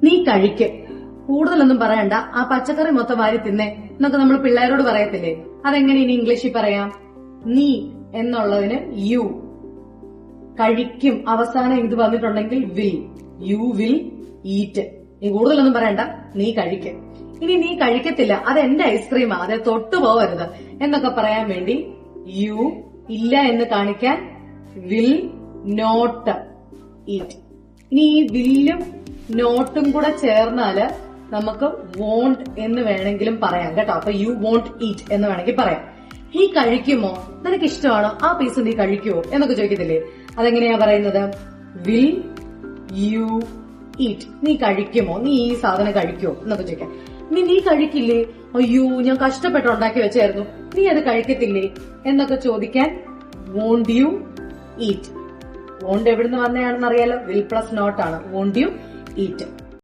നീ കഴിക്ക്. കൂടുതലൊന്നും പറയണ്ട, ആ പച്ചക്കറി മൊത്തം വാരി തിന്നേ എന്നൊക്കെ നമ്മൾ പിള്ളേരോട് പറയത്തില്ലേ? അതെങ്ങനെ ഇനി ഇംഗ്ലീഷിൽ പറയാം? നീ എന്നുള്ളതിന് യു. കഴിക്കും അവസാനം ഇത് വന്നിട്ടുണ്ടെങ്കിൽ വിൽ. You will eat. നീ കൂടുതലൊന്നും പറയണ്ട, നീ കഴിക്ക്. ഇനി നീ കഴിക്കത്തില്ല, അത് എന്റെ ഐസ്ക്രീമാ, അതെ തൊട്ടു പോവരുത് എന്നൊക്കെ പറയാൻ വേണ്ടി യു ഇല്ല എന്ന് കാണിക്കാൻ വിൽ നോട്ട് ഈറ്റ്. ഇനി ഈ വില്ലും നോട്ടും കൂടെ ചേർന്നാല് നമുക്ക് വോണ്ട് എന്ന് വേണമെങ്കിലും പറയാം കേട്ടോ. അപ്പൊ യു വോണ്ട് ഈറ്റ് എന്ന് വേണമെങ്കിൽ പറയാം. നീ കഴിക്കുമോ? നിനക്ക് ഇഷ്ടമാണോ ആ പീസ്? നീ കഴിക്കുമോ എന്നൊക്കെ ചോദിക്കത്തില്ലേ? അതെങ്ങനെയാ പറയുന്നത്? Will you eat. നീ കഴിക്കുമോ? നീ ഈ സാധനം കഴിക്കുമോ എന്നൊക്കെ ചോദിക്കാം. നീ കഴിക്കില്ലേ? അയ്യോ, ഞാൻ കഷ്ടപ്പെട്ട് ഉണ്ടാക്കി വെച്ചായിരുന്നു, നീ അത് കഴിക്കത്തില്ലേ എന്നൊക്കെ ചോദിക്കാൻ വോണ്ട് യു ഈറ്റ്. വോണ്ട് എവിടുന്ന് വന്നതാണെന്ന് അറിയാലോ, വിൽ പ്ലസ് നോട്ട് ആണ്. Won't you eat.